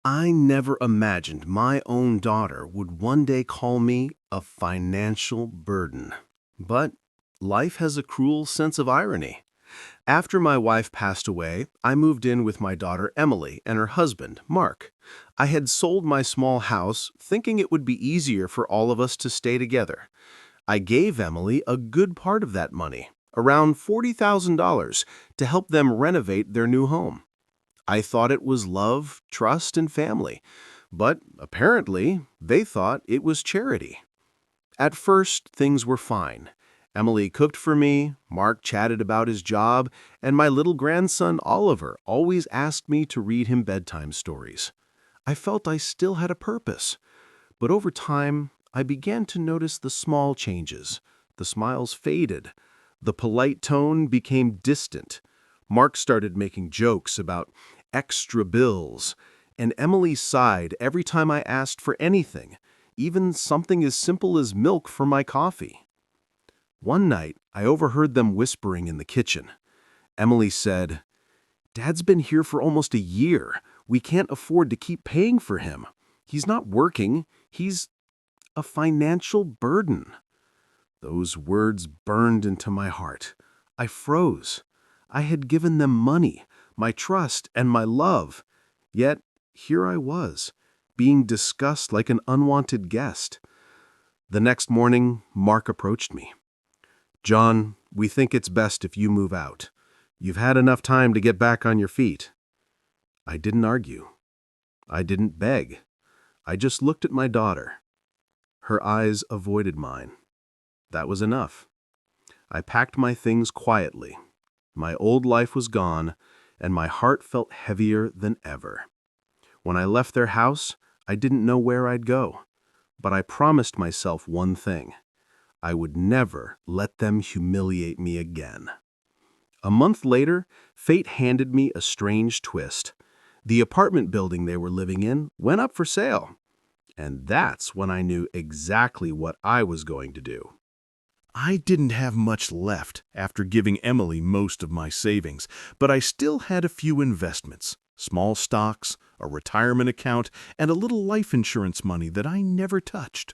I never imagined my own daughter would one day call me a financial burden. But life has a cruel sense of irony. After my wife passed away, I moved in with my daughter Emily and her husband, Mark. I had sold my small house thinking it would be easier for all of us to stay together. I gave Emily a good part of that money, around $40,000, to help them renovate their new home. I thought it was love, trust, and family, but apparently they thought it was charity. At first, things were fine. Emily cooked for me, Mark chatted about his job, and my little grandson Oliver always asked me to read him bedtime stories. I felt I still had a purpose, but over time, I began to notice the small changes. The smiles faded. The polite tone became distant. Mark started making jokes about extra bills, and Emily sighed every time I asked for anything, even something as simple as milk for my coffee. One night, I overheard them whispering in the kitchen. Emily said, "Dad's been here for almost a year. We can't afford to keep paying for him. He's not working. He's a financial burden." Those words burned into my heart. I froze. I had given them money, my trust, and my love. Yet here I was, being discussed like an unwanted guest. The next morning, Mark approached me. "John, we think it's best if you move out. You've had enough time to get back on your feet." I didn't argue. I didn't beg. I just looked at my daughter. Her eyes avoided mine. That was enough. I packed my things quietly. My old life was gone, and my heart felt heavier than ever. When I left their house, I didn't know where I'd go, but I promised myself one thing. I would never let them humiliate me again. A month later, fate handed me a strange twist. The apartment building they were living in went up for sale. And that's when I knew exactly what I was going to do. I didn't have much left after giving Emily most of my savings, but I still had a few investments, small stocks, a retirement account, and a little life insurance money that I never touched.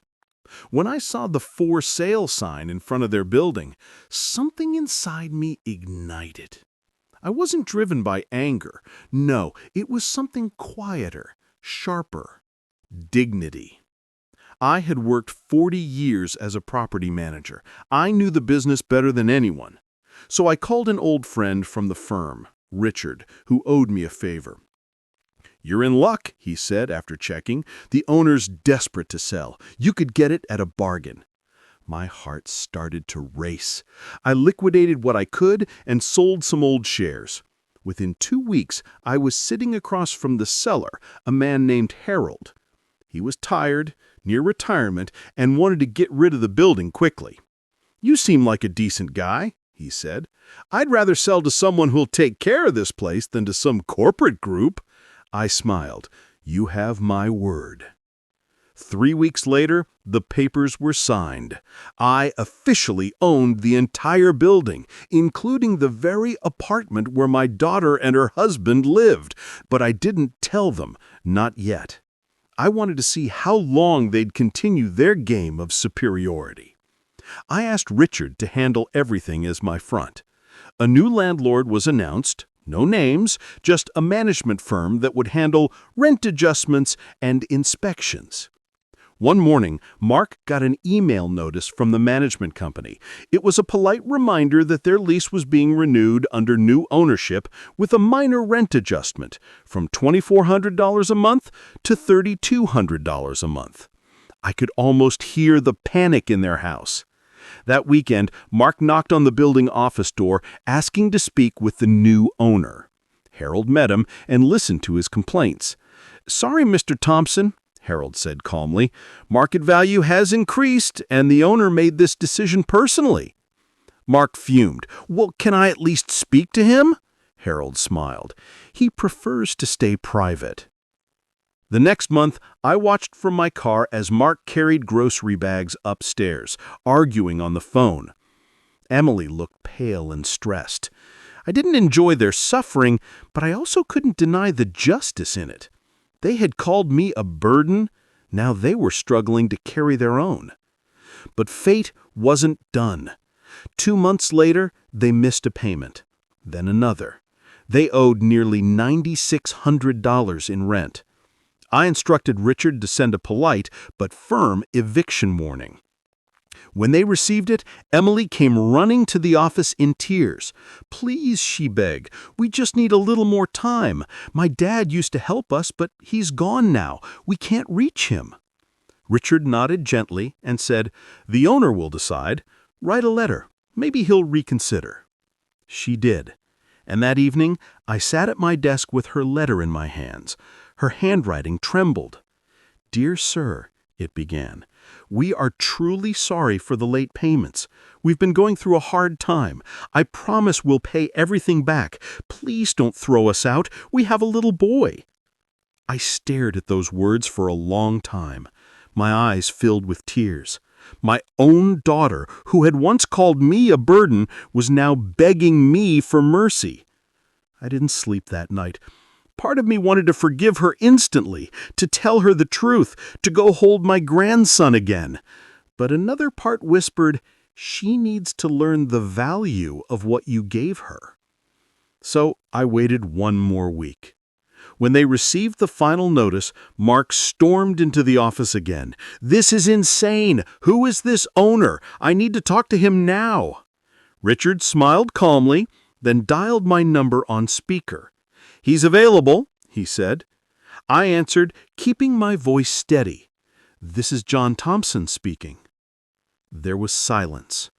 When I saw the for sale sign in front of their building, something inside me ignited. I wasn't driven by anger. No, it was something quieter, sharper. Dignity. I had worked 40 years as a property manager. I knew the business better than anyone. So I called an old friend from the firm, Richard, who owed me a favor. "You're in luck," he said after checking. "The owner's desperate to sell. You could get it at a bargain." My heart started to race. I liquidated what I could and sold some old shares. Within 2 weeks, I was sitting across from the seller, a man named Harold. He was tired, near retirement, and wanted to get rid of the building quickly. "You seem like a decent guy," he said. "I'd rather sell to someone who'll take care of this place than to some corporate group." I smiled. "You have my word." 3 weeks later, the papers were signed. I officially owned the entire building, including the very apartment where my daughter and her husband lived, but I didn't tell them, not yet. I wanted to see how long they'd continue their game of superiority. I asked Richard to handle everything as my front. A new landlord was announced, no names, just a management firm that would handle rent adjustments and inspections. One morning, Mark got an email notice from the management company. It was a polite reminder that their lease was being renewed under new ownership with a minor rent adjustment from $2,400 a month to $3,200 a month. I could almost hear the panic in their house. That weekend, Mark knocked on the building office door asking to speak with the new owner. Harold met him and listened to his complaints. "Sorry, Mr. Thompson," Harold said calmly. "Market value has increased, and the owner made this decision personally." Mark fumed. "Well, can I at least speak to him?" Harold smiled. "He prefers to stay private." The next month, I watched from my car as Mark carried grocery bags upstairs, arguing on the phone. Emily looked pale and stressed. I didn't enjoy their suffering, but I also couldn't deny the justice in it. They had called me a burden. Now they were struggling to carry their own. But fate wasn't done. 2 months later, they missed a payment. Then another. They owed nearly $9,600 in rent. I instructed Richard to send a polite but firm eviction warning. When they received it, Emily came running to the office in tears. "Please," she begged, "we just need a little more time. My dad used to help us, but he's gone now. We can't reach him." Richard nodded gently and said, "The owner will decide. Write a letter. Maybe he'll reconsider." She did. And that evening, I sat at my desk with her letter in my hands. Her handwriting trembled. "Dear Sir," it began, "we are truly sorry for the late payments. We've been going through a hard time. I promise we'll pay everything back. Please don't throw us out. We have a little boy." I stared at those words for a long time. My eyes filled with tears. My own daughter, who had once called me a burden, was now begging me for mercy. I didn't sleep that night. Part of me wanted to forgive her instantly, to tell her the truth, to go hold my grandson again. But another part whispered, "She needs to learn the value of what you gave her." So I waited 1 more week. When they received the final notice, Mark stormed into the office again. "This is insane! Who is this owner? I need to talk to him now." Richard smiled calmly, then dialed my number on speaker. "He's available," he said. I answered, keeping my voice steady. "This is John Thompson speaking." There was silence.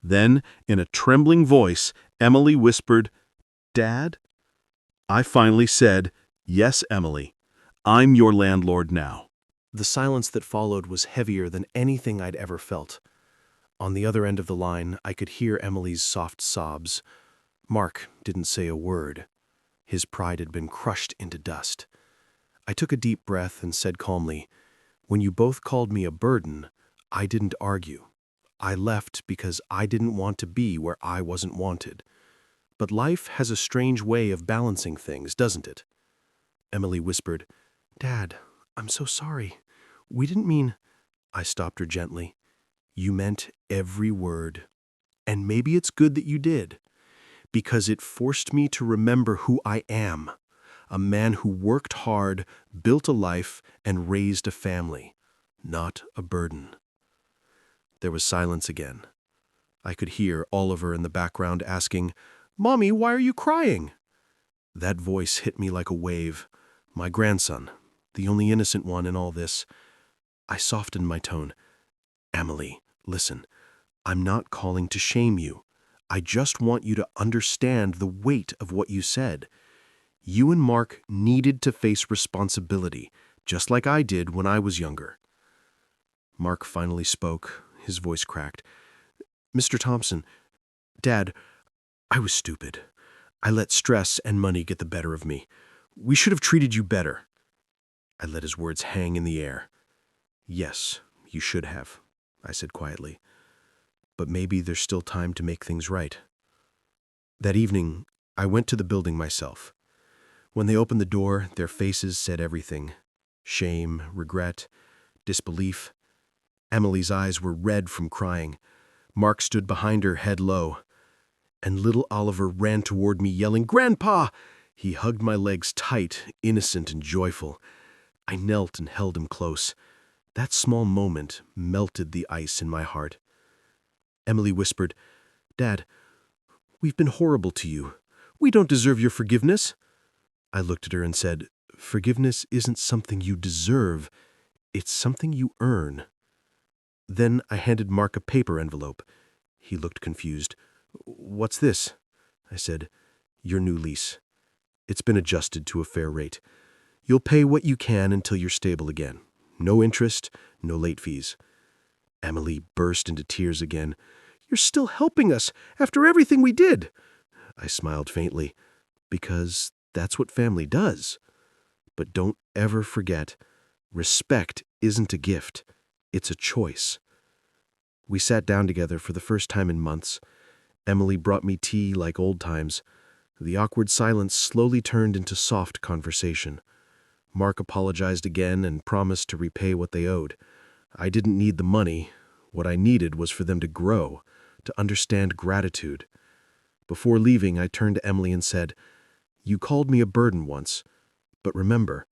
Then, in a trembling voice, Emily whispered, "Dad?" I finally said, "Yes, Emily. I'm your landlord now." The silence that followed was heavier than anything I'd ever felt. On the other end of the line, I could hear Emily's soft sobs. Mark didn't say a word. His pride had been crushed into dust. I took a deep breath and said calmly, "When you both called me a burden, I didn't argue. I left because I didn't want to be where I wasn't wanted. But life has a strange way of balancing things, doesn't it?" Emily whispered, "Dad, I'm so sorry. We didn't mean—" I stopped her gently. "You meant every word. And maybe it's good that you did, because it forced me to remember who I am, a man who worked hard, built a life, and raised a family, not a burden." There was silence again. I could hear Oliver in the background asking, "Mommy, why are you crying?" That voice hit me like a wave. My grandson, the only innocent one in all this. I softened my tone. "Emily, listen, I'm not calling to shame you. I just want you to understand the weight of what you said. You and Mark needed to face responsibility, just like I did when I was younger." Mark finally spoke. His voice cracked. "Mr. Thompson, Dad, I was stupid. I let stress and money get the better of me. We should have treated you better." I let his words hang in the air. "Yes, you should have," I said quietly. "But maybe there's still time to make things right." That evening, I went to the building myself. When they opened the door, their faces said everything. Shame, regret, disbelief. Emily's eyes were red from crying. Mark stood behind her, head low. And little Oliver ran toward me, yelling, "Grandpa!" He hugged my legs tight, innocent and joyful. I knelt and held him close. That small moment melted the ice in my heart. Emily whispered, "Dad, we've been horrible to you. We don't deserve your forgiveness." I looked at her and said, "Forgiveness isn't something you deserve. It's something you earn." Then I handed Mark a paper envelope. He looked confused. "What's this?" I said, "Your new lease. It's been adjusted to a fair rate. You'll pay what you can until you're stable again. No interest, no late fees." Emily burst into tears again. "You're still helping us after everything we did." I smiled faintly, because that's what family does. But don't ever forget, respect isn't a gift, it's a choice. We sat down together for the first time in months. Emily brought me tea like old times. The awkward silence slowly turned into soft conversation. Mark apologized again and promised to repay what they owed. I didn't need the money. What I needed was for them to grow, to understand gratitude. Before leaving, I turned to Emily and said, "You called me a burden once, but remember,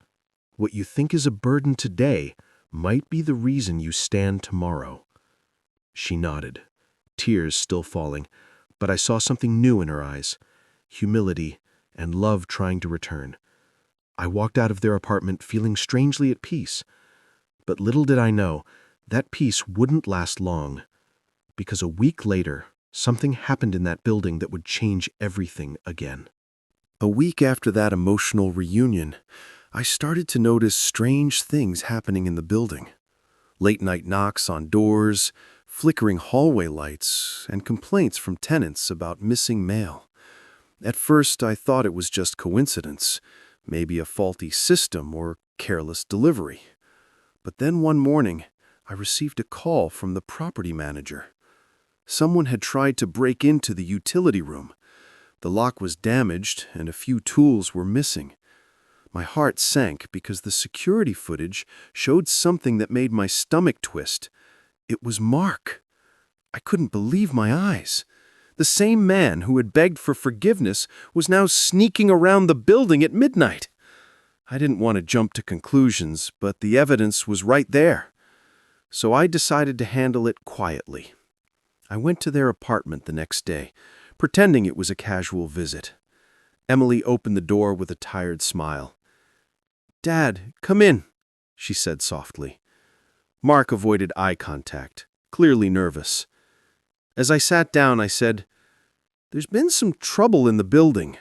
what you think is a burden today might be the reason you stand tomorrow." She nodded, tears still falling, but I saw something new in her eyes, humility and love trying to return. I walked out of their apartment feeling strangely at peace, but little did I know, that peace wouldn't last long, because a week later, something happened in that building that would change everything again. A week after that emotional reunion, I started to notice strange things happening in the building. Late-night knocks on doors, flickering hallway lights, and complaints from tenants about missing mail. At first, I thought it was just coincidence, maybe a faulty system or careless delivery. But then one morning, I received a call from the property manager. Someone had tried to break into the utility room. The lock was damaged and a few tools were missing. My heart sank because the security footage showed something that made my stomach twist. It was Mark. I couldn't believe my eyes. The same man who had begged for forgiveness was now sneaking around the building at midnight. I didn't want to jump to conclusions, but the evidence was right there. So I decided to handle it quietly. I went to their apartment the next day, pretending it was a casual visit. Emily opened the door with a tired smile. "Dad, come in," she said softly. Mark avoided eye contact, clearly nervous. As I sat down, I said, "There's been some trouble in the building.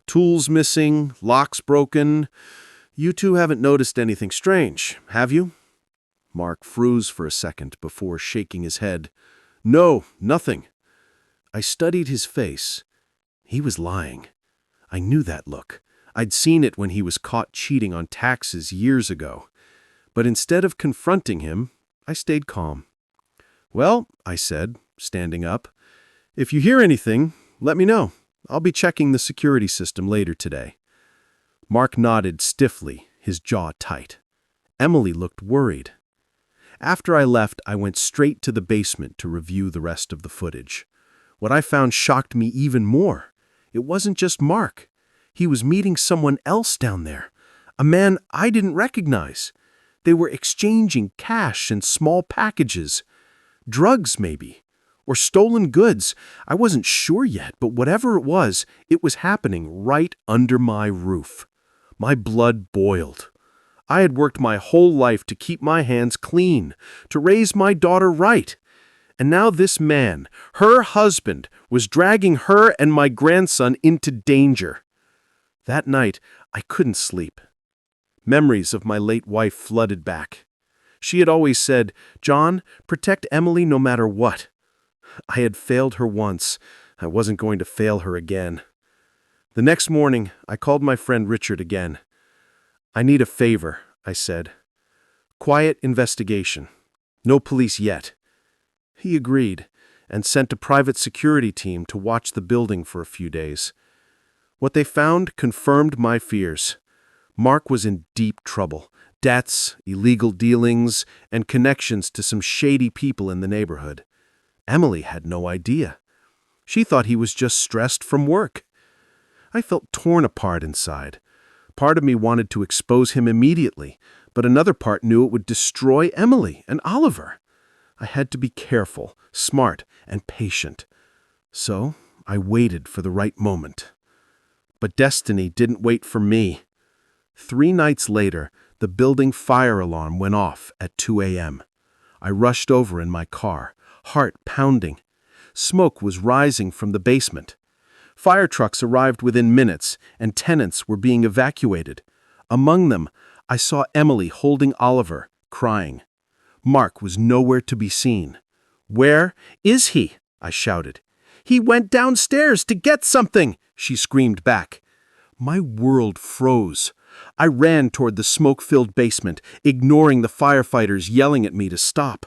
Tools missing, locks broken. You two haven't noticed anything strange, have you?" Mark froze for a second before shaking his head. "No, nothing." I studied his face. He was lying. I knew that look. I'd seen it when he was caught cheating on taxes years ago. But instead of confronting him, I stayed calm. "Well," I said, standing up, "if you hear anything, let me know. I'll be checking the security system later today." Mark nodded stiffly, his jaw tight. Emily looked worried. After I left, I went straight to the basement to review the rest of the footage. What I found shocked me even more. It wasn't just Mark. He was meeting someone else down there, a man I didn't recognize. They were exchanging cash and small packages. Drugs, maybe, or stolen goods. I wasn't sure yet, but whatever it was happening right under my roof. My blood boiled. I had worked my whole life to keep my hands clean, to raise my daughter right. And now this man, her husband, was dragging her and my grandson into danger. That night, I couldn't sleep. Memories of my late wife flooded back. She had always said, "John, protect Emily no matter what." I had failed her once. I wasn't going to fail her again. The next morning, I called my friend Richard again. "I need a favor," I said. "Quiet investigation. No police yet." He agreed and sent a private security team to watch the building for a few days. What they found confirmed my fears. Mark was in deep trouble. Debts, illegal dealings, and connections to some shady people in the neighborhood. Emily had no idea. She thought he was just stressed from work. I felt torn apart inside. Part of me wanted to expose him immediately, but another part knew it would destroy Emily and Oliver. I had to be careful, smart, and patient. So I waited for the right moment. But destiny didn't wait for me. 3 nights later, the building fire alarm went off at 2 a.m. I rushed over in my car, heart pounding. Smoke was rising from the basement. Fire trucks arrived within minutes, and tenants were being evacuated. Among them, I saw Emily holding Oliver, crying. Mark was nowhere to be seen. "Where is he?" I shouted. "He went downstairs to get something," she screamed back. My world froze. I ran toward the smoke-filled basement, ignoring the firefighters yelling at me to stop.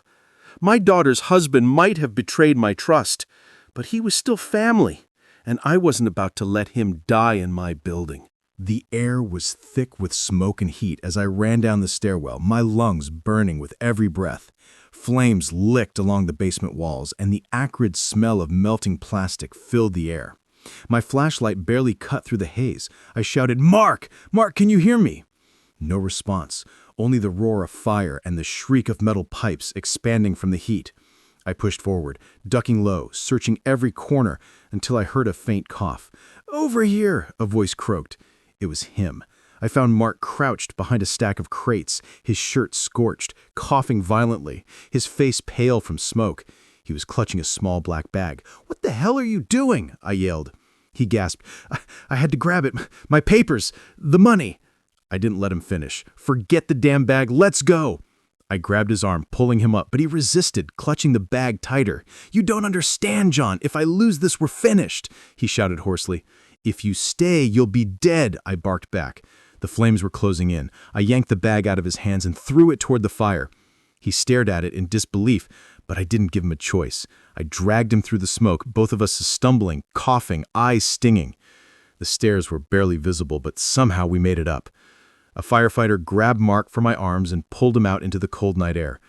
My daughter's husband might have betrayed my trust, but he was still family, and I wasn't about to let him die in my building. The air was thick with smoke and heat as I ran down the stairwell, my lungs burning with every breath. Flames licked along the basement walls, and the acrid smell of melting plastic filled the air. My flashlight barely cut through the haze. I shouted, "Mark! Mark, can you hear me?" No response, only the roar of fire and the shriek of metal pipes expanding from the heat. I pushed forward, ducking low, searching every corner until I heard a faint cough. "Over here," a voice croaked. It was him. I found Mark crouched behind a stack of crates, his shirt scorched, coughing violently, his face pale from smoke. He was clutching a small black bag. "What the hell are you doing?" I yelled. He gasped. I had to grab it. My papers. The money." I didn't let him finish. "Forget the damn bag. Let's go." I grabbed his arm, pulling him up, but he resisted, clutching the bag tighter. "You don't understand, John. If I lose this, we're finished," he shouted hoarsely. "If you stay, you'll be dead," I barked back. The flames were closing in. I yanked the bag out of his hands and threw it toward the fire. He stared at it in disbelief, but I didn't give him a choice. I dragged him through the smoke, both of us stumbling, coughing, eyes stinging. The stairs were barely visible, but somehow we made it up. A firefighter grabbed Mark from my arms and pulled him out into the cold night air.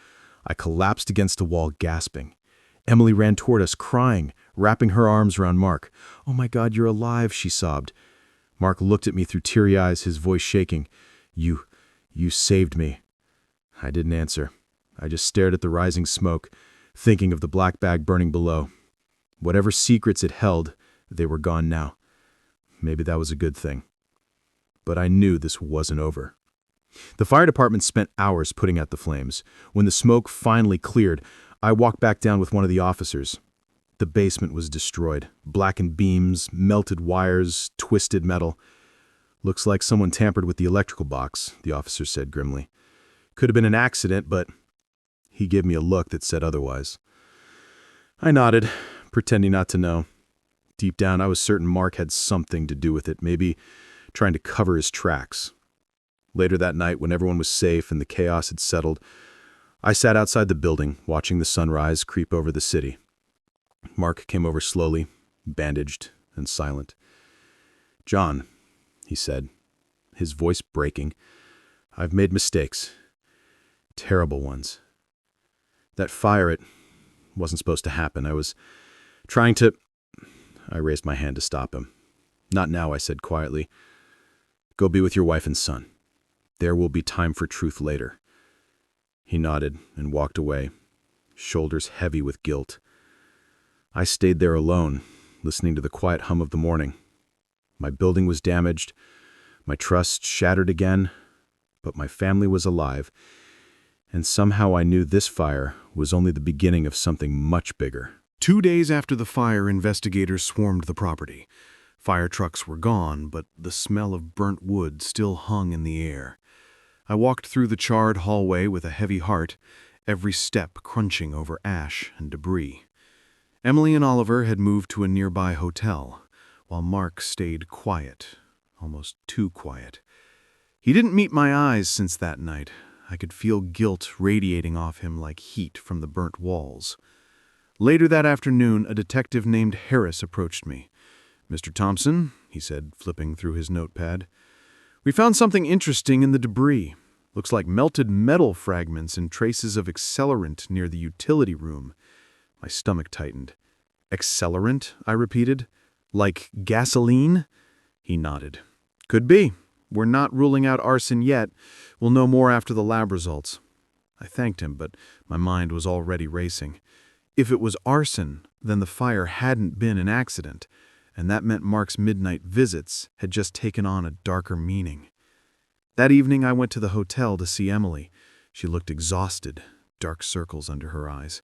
I collapsed against a wall, gasping. Emily ran toward us, crying, wrapping her arms around Mark. "Oh my God, you're alive," she sobbed. Mark looked at me through teary eyes, his voice shaking. You saved me." I didn't answer. I just stared at the rising smoke, thinking of the black bag burning below. Whatever secrets it held, they were gone now. Maybe that was a good thing. But I knew this wasn't over. The fire department spent hours putting out the flames. When the smoke finally cleared, I walked back down with one of the officers. The basement was destroyed. Blackened beams, melted wires, twisted metal. "Looks like someone tampered with the electrical box," the officer said grimly. "Could have been an accident, but..." He gave me a look that said otherwise. I nodded, pretending not to know. Deep down, I was certain Mark had something to do with it, maybe trying to cover his tracks. Later that night, when everyone was safe and the chaos had settled, I sat outside the building, watching the sunrise creep over the city. Mark came over slowly, bandaged and silent. "John," he said, his voice breaking, "I've made mistakes. Terrible ones. That fire, it wasn't supposed to happen. I was trying to..." I raised my hand to stop him. "Not now," I said quietly. "Go be with your wife and son. There will be time for truth later." He nodded and walked away, shoulders heavy with guilt. I stayed there alone, listening to the quiet hum of the morning. My building was damaged, my trust shattered again, but my family was alive, and somehow I knew this fire was only the beginning of something much bigger. 2 days after the fire, investigators swarmed the property. Fire trucks were gone, but the smell of burnt wood still hung in the air. I walked through the charred hallway with a heavy heart, every step crunching over ash and debris. Emily and Oliver had moved to a nearby hotel, while Mark stayed quiet, almost too quiet. He didn't meet my eyes since that night. I could feel guilt radiating off him like heat from the burnt walls. Later that afternoon, a detective named Harris approached me. "Mr. Thompson," he said, flipping through his notepad, "we found something interesting in the debris. Looks like melted metal fragments and traces of accelerant near the utility room." My stomach tightened. "Accelerant?" I repeated. "Like gasoline?" He nodded. "Could be. We're not ruling out arson yet. We'll know more after the lab results." I thanked him, but my mind was already racing. If it was arson, then the fire hadn't been an accident, and that meant Mark's midnight visits had just taken on a darker meaning. That evening, I went to the hotel to see Emily. She looked exhausted, dark circles under her eyes.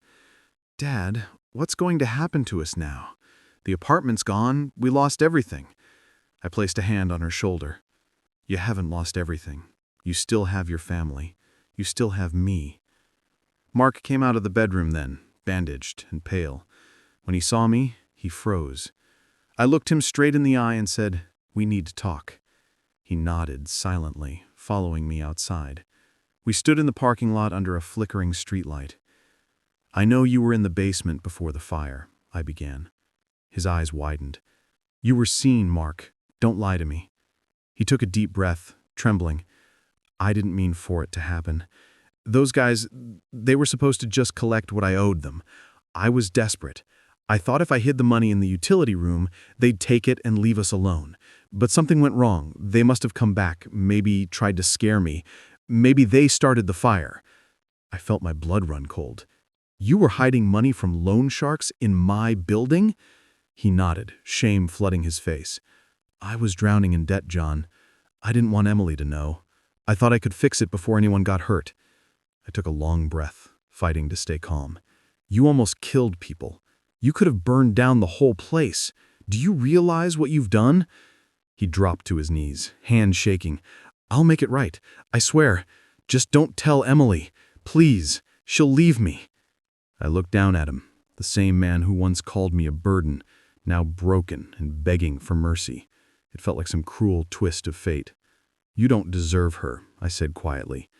"Dad, what's going to happen to us now? The apartment's gone. We lost everything." I placed a hand on her shoulder. "You haven't lost everything. You still have your family. You still have me." Mark came out of the bedroom then, bandaged and pale. When he saw me, he froze. I looked him straight in the eye and said, "We need to talk." He nodded silently, following me outside. We stood in the parking lot under a flickering streetlight. "I know you were in the basement before the fire," I began. His eyes widened. "You were seen, Mark. Don't lie to me." He took a deep breath, trembling. I didn't mean for it to happen. Those guys, they were supposed to just collect what I owed them. I was desperate. I thought if I hid the money in the utility room, they'd take it and leave us alone. But something went wrong. They must have come back, maybe tried to scare me. Maybe they started the fire. I felt my blood run cold. You were hiding money from loan sharks in my building? He nodded, shame flooding his face. I was drowning in debt, John. I didn't want Emily to know. I thought I could fix it before anyone got hurt. I took a long breath, fighting to stay calm. You almost killed people. You could have burned down the whole place. Do you realize what you've done? He dropped to his knees, hand shaking. I'll make it right. I swear. Just don't tell Emily. Please. She'll leave me. I looked down at him, the same man who once called me a burden, now broken and begging for mercy. It felt like some cruel twist of fate. You don't deserve her, I said quietly,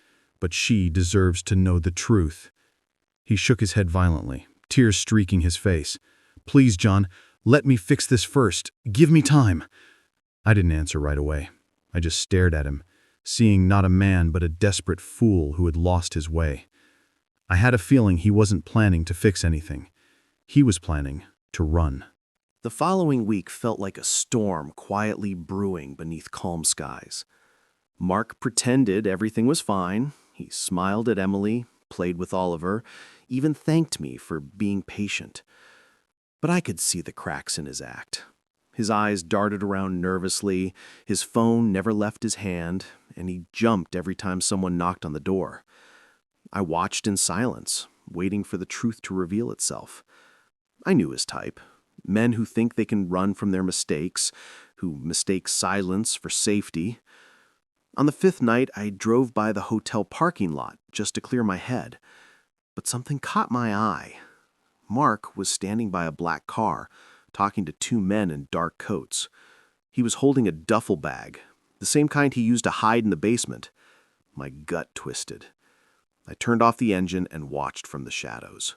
but she deserves to know the truth. He shook his head violently, tears streaking his face. Please, John, let me fix this first. Give me time. I didn't answer right away. I just stared at him, seeing not a man but a desperate fool who had lost his way. I had a feeling he wasn't planning to fix anything. He was planning to run. The following week felt like a storm quietly brewing beneath calm skies. Mark pretended everything was fine. He smiled at Emily, played with Oliver, even thanked me for being patient. But I could see the cracks in his act. His eyes darted around nervously, his phone never left his hand, and he jumped every time someone knocked on the door. I watched in silence, waiting for the truth to reveal itself. I knew his type. Men who think they can run from their mistakes, who mistake silence for safety. On the fifth night, I drove by the hotel parking lot just to clear my head. But something caught my eye. Mark was standing by a black car, talking to two men in dark coats. He was holding a duffel bag, the same kind he used to hide in the basement. My gut twisted. I turned off the engine and watched from the shadows.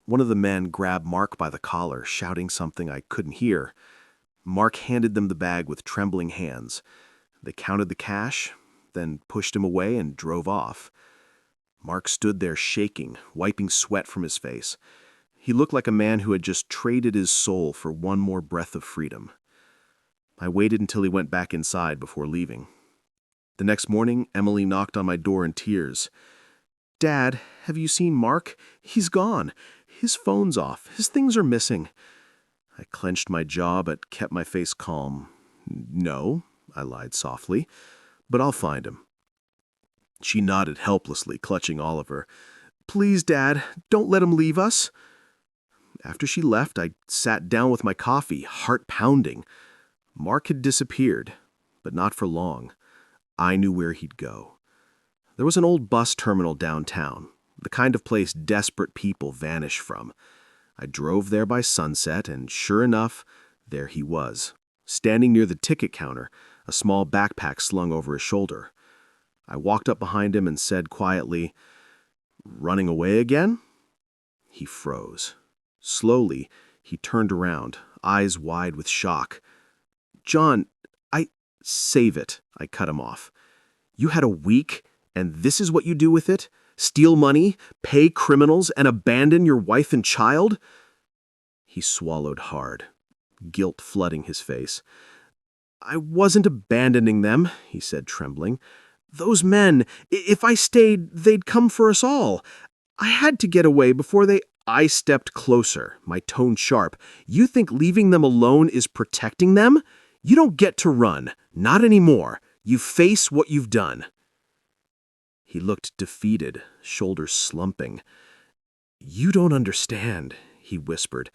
One of the men grabbed Mark by the collar, shouting something I couldn't hear. Mark handed them the bag with trembling hands. They counted the cash, then pushed him away and drove off. Mark stood there shaking, wiping sweat from his face. He looked like a man who had just traded his soul for one more breath of freedom. I waited until he went back inside before leaving. The next morning, Emily knocked on my door in tears. Dad, have you seen Mark? He's gone. His phone's off. His things are missing. I clenched my jaw but kept my face calm. No, I lied softly, but I'll find him. She nodded helplessly, clutching Oliver. Please, Dad, don't let him leave us. After she left, I sat down with my coffee, heart pounding. Mark had disappeared, but not for long. I knew where he'd go. There was an old bus terminal downtown, the kind of place desperate people vanish from. I drove there by sunset, and sure enough, there he was, standing near the ticket counter, a small backpack slung over his shoulder. I walked up behind him and said quietly, "Running away again?" He froze. Slowly, he turned around, eyes wide with shock. "John, save it," I cut him off. "You had a week, and this is what you do with it? Steal money, pay criminals, and abandon your wife and child?" He swallowed hard, guilt flooding his face. "I wasn't abandoning them," he said, trembling. "Those men, if I stayed, they'd come for us all. I had to get away before they—" I stepped closer, my tone sharp. "You think leaving them alone is protecting them? You don't get to run. Not anymore. You face what you've done." He looked defeated, shoulders slumping. "You don't understand," he whispered.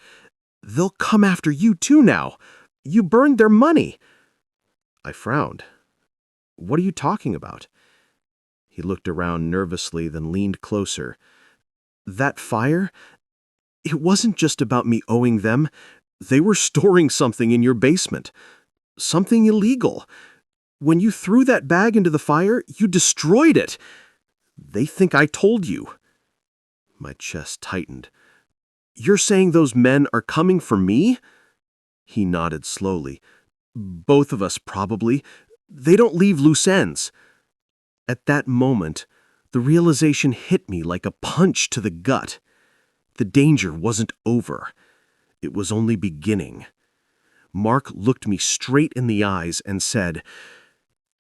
"They'll come after you too now. You burned their money." I frowned. "What are you talking about?" He looked around nervously, then leaned closer. "That fire? It wasn't just about me owing them. They were storing something in your basement. Something illegal. When you threw that bag into the fire, you destroyed it. They think I told you." My chest tightened. "You're saying those men are coming for me?" He nodded slowly. "Both of us, probably. They don't leave loose ends. At that moment, the realization hit me like a punch to the gut. The danger wasn't over. It was only beginning. Mark looked me straight in the eyes and said,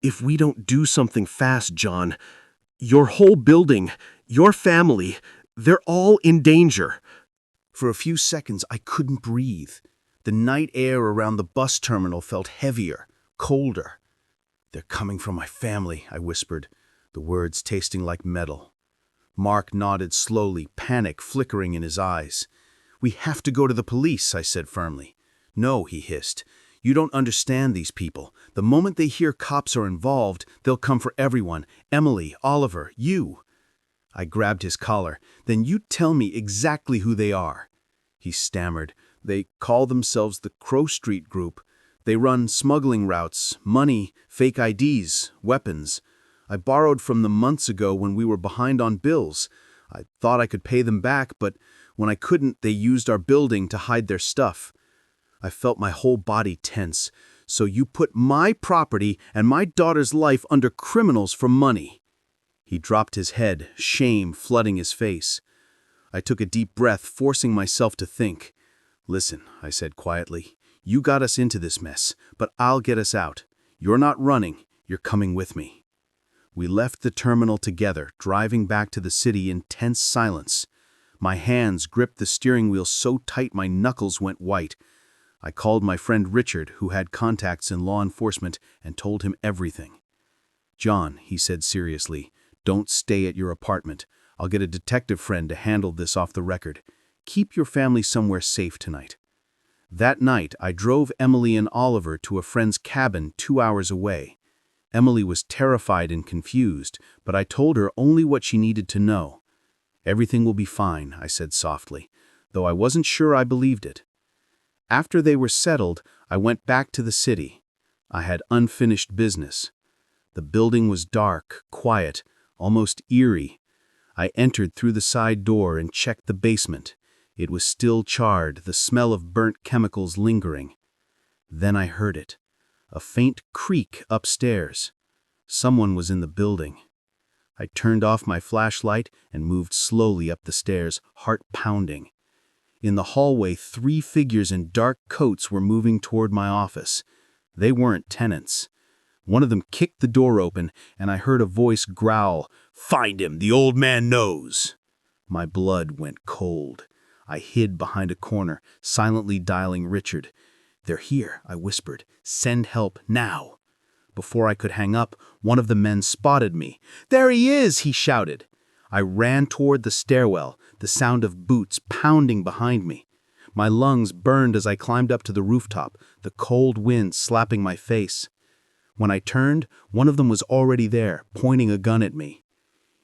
"If we don't do something fast, John, your whole building, your family, they're all in danger." For a few seconds, I couldn't breathe. The night air around the bus terminal felt heavier, colder. "They're coming for my family," I whispered, the words tasting like metal. Mark nodded slowly, panic flickering in his eyes. "We have to go to the police," I said firmly. "No," he hissed. "You don't understand these people. The moment they hear cops are involved, they'll come for everyone. Emily, Oliver, you." I grabbed his collar. "Then you tell me exactly who they are." He stammered. "They call themselves the Crow Street Group. They run smuggling routes, money, fake IDs, weapons. I borrowed from them months ago when we were behind on bills. I thought I could pay them back, but when I couldn't, they used our building to hide their stuff." I felt my whole body tense. "So you put my property and my daughter's life under criminals for money." He dropped his head, shame flooding his face. I took a deep breath, forcing myself to think. "Listen," I said quietly, "you got us into this mess, but I'll get us out. You're not running, you're coming with me." We left the terminal together, driving back to the city in tense silence. My hands gripped the steering wheel so tight my knuckles went white. I called my friend Richard, who had contacts in law enforcement, and told him everything. "John," he said seriously, "don't stay at your apartment. I'll get a detective friend to handle this off the record. Keep your family somewhere safe tonight." That night, I drove Emily and Oliver to a friend's cabin 2 hours away. Emily was terrified and confused, but I told her only what she needed to know. "Everything will be fine," I said softly, though I wasn't sure I believed it. After they were settled, I went back to the city. I had unfinished business. The building was dark, quiet, almost eerie. I entered through the side door and checked the basement. It was still charred, the smell of burnt chemicals lingering. Then I heard it. A faint creak upstairs. Someone was in the building. I turned off my flashlight and moved slowly up the stairs, heart pounding. In the hallway, 3 figures in dark coats were moving toward my office. They weren't tenants. One of them kicked the door open, and I heard a voice growl, "Find him, the old man knows." My blood went cold. I hid behind a corner, silently dialing Richard. "They're here," I whispered. "Send help now." Before I could hang up, one of the men spotted me. "There he is!" he shouted. I ran toward the stairwell, the sound of boots pounding behind me. My lungs burned as I climbed up to the rooftop, the cold wind slapping my face. When I turned, one of them was already there, pointing a gun at me.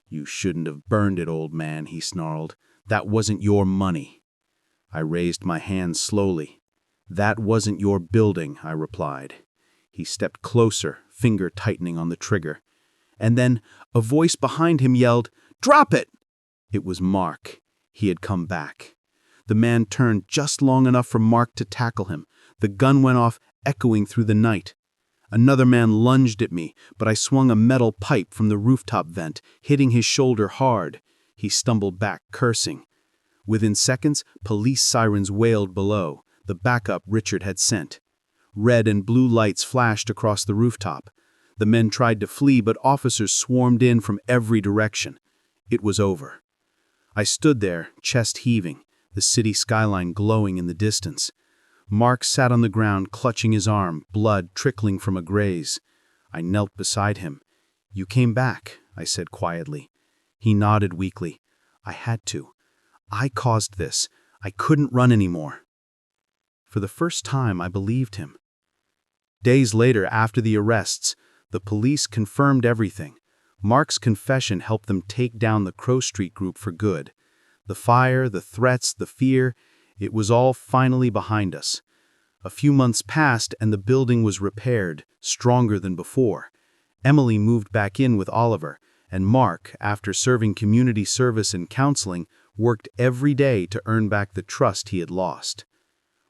"You shouldn't have burned it, old man," he snarled. "That wasn't your money." I raised my hand slowly. "That wasn't your building," I replied. He stepped closer, finger tightening on the trigger. And then a voice behind him yelled, "Drop it!" It was Mark. He had come back. The man turned just long enough for Mark to tackle him. The gun went off, echoing through the night. Another man lunged at me, but I swung a metal pipe from the rooftop vent, hitting his shoulder hard. He stumbled back, cursing. Within seconds, police sirens wailed below, the backup Richard had sent. Red and blue lights flashed across the rooftop. The men tried to flee, but officers swarmed in from every direction. It was over. I stood there, chest heaving, the city skyline glowing in the distance. Mark sat on the ground, clutching his arm, blood trickling from a graze. I knelt beside him. "You came back," I said quietly. He nodded weakly. "I had to. I caused this. I couldn't run anymore." For the first time, I believed him. Days later, after the arrests, the police confirmed everything. Mark's confession helped them take down the Crow Street Group for good. The fire, the threats, the fear, it was all finally behind us. A few months passed and the building was repaired, stronger than before. Emily moved back in with Oliver, and Mark, after serving community service and counseling, worked every day to earn back the trust he had lost.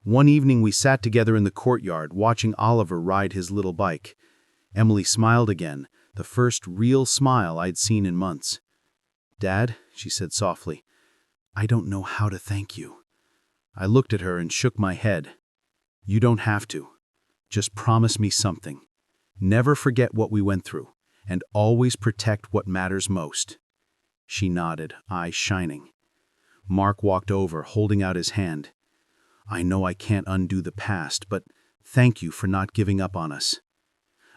One evening we sat together in the courtyard, watching Oliver ride his little bike. Emily smiled again, the first real smile I'd seen in months. "Dad," she said softly, "I don't know how to thank you." I looked at her and shook my head. "You don't have to. Just promise me something. Never forget what we went through, and always protect what matters most." She nodded, eyes shining. Mark walked over, holding out his hand. "I know I can't undo the past, but thank you for not giving up on us."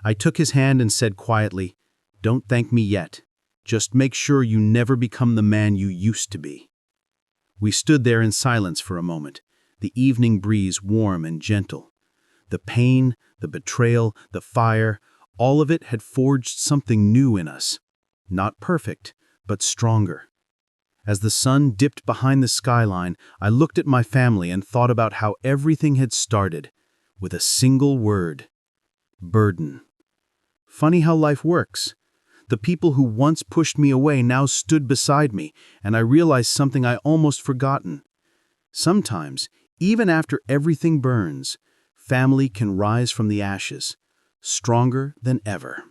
I took his hand and said quietly, "Don't thank me yet. Just make sure you never become the man you used to be." We stood there in silence for a moment, the evening breeze warm and gentle. The pain, the betrayal, the fire, all of it had forged something new in us. Not perfect, but stronger. As the sun dipped behind the skyline, I looked at my family and thought about how everything had started, with a single word: burden. Funny how life works. The people who once pushed me away now stood beside me, and I realized something I almost forgotten. Sometimes, even after everything burns, family can rise from the ashes, stronger than ever.